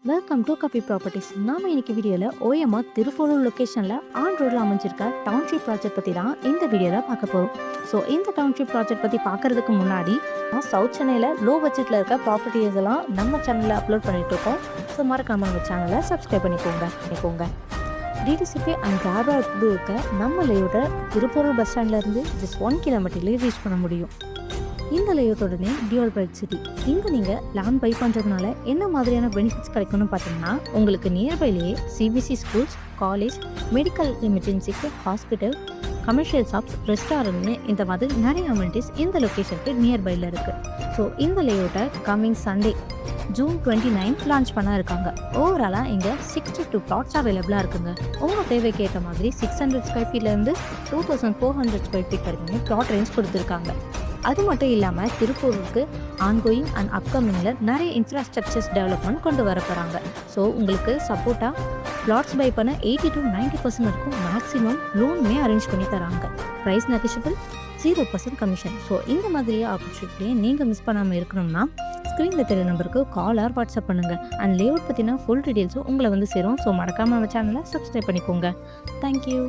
Welcome to Kabhi properties. நாம இன்னைக்கு வீடியோல ஓஎம்ஆர் திருப்பூர் லொகேஷன்ல ஆன் ரோட்ல அமைஞ்சிருக்க டவுன்ஷிப் ப்ராஜெக்ட் பத்தி தான் இந்த வீடியோல பார்க்க போறோம். ஸோ இந்த டவுன்ஷிப் ப்ராஜெக்ட் பத்தி பார்க்கறதுக்கு முன்னாடி சவுத் சென்னையில லோ பட்ஜெட்ல இருக்க ப்ராப்பர்ட்டிஸ் எல்லாம் நம்ம சேனல்ல அப்லோட் பண்ணிட்டு இருக்கோம். ஸோ மறக்காம நம்ம சேனலை சப்ஸ்கிரைப் பண்ணிக்கோங்க. டிடிசிபி அண்ட் ராபர்ட் இருக்க நம்ம லேஅவுட்டை திருப்பூர் பஸ் ஸ்டாண்ட்ல இருந்து ஜஸ்ட் 1 கிலோமீட்டர்லேயே ரீச் பண்ண முடியும். இந்த லேஅவுட்டோட நேம் டியூவல் பிரைட் சிட்டி. இங்கே நீங்கள் லேண்ட் பை பண்ணுறதுனால என்ன மாதிரியான பெனிஃபிட்ஸ் கிடைக்கும்னு பார்த்தீங்கன்னா, உங்களுக்கு நியர்பைலேயே சிபிசி ஸ்கூல்ஸ், காலேஜ், மெடிக்கல் எமர்ஜென்சிக்கு ஹாஸ்பிட்டல், கமர்ஷியல் ஷாப்ஸ், ரெஸ்டாரண்ட்னு இந்த மாதிரி நிறைய அமெனிட்டிஸ் இந்த லொக்கேஷனுக்கு நியர்பையில் இருக்குது. ஸோ இந்த லேஅவுட்டை கம்மிங் சண்டே ஜூன் 29 லான்ச் பண்ண இருக்காங்க. ஓவராலாக இங்கே 62 பிளாட்ஸ் அவைலபிளாக இருக்குங்க. உங்கள் தேவைக்கு ஏற்ற மாதிரி 600 ஸ்கொயர் ஃபீட்லேருந்து 2400 ஸ்கொயர் ஃபீட் வரைக்கும் பிளாட் ரேஞ்ச் கொடுத்துருக்காங்க. அது மட்டும் இல்லாமல் திருப்பூருக்கு ஆன்கோயிங் அண்ட் அப்கமிங்கில் நிறைய இன்ஃப்ராஸ்ட்ரக்சர்ஸ் டெவலப்மெண்ட் கொண்டு வர போகிறாங்க. ஸோ உங்களுக்கு சப்போர்ட்டாக பிளாட்ஸ் பை பண்ண 80 to 90% வரைக்கும் மேக்ஸிமம் லோனுமே அரேஞ்ச் பண்ணி தராங்க. Price negotiable, 0% commission. ஸோ இந்த மாதிரியே ஆப்பர்ச்சுனிட்டியை நீங்கள் மிஸ் பண்ணாமல் இருக்கணும்னா ஸ்க்ரீனில் தெரிய நம்பருக்கு கால் ஆர் வாட்ஸ்அப் பண்ணுங்கள். அண்ட் லேஅவுட் பற்றின ஃபுல் டீட்டெயில்ஸும் உங்களை வந்து சேரும். ஸோ மறக்காமல் நம்ம சேனலை சப்ஸ்கிரைப் பண்ணிக்கோங்க. தேங்க்யூ.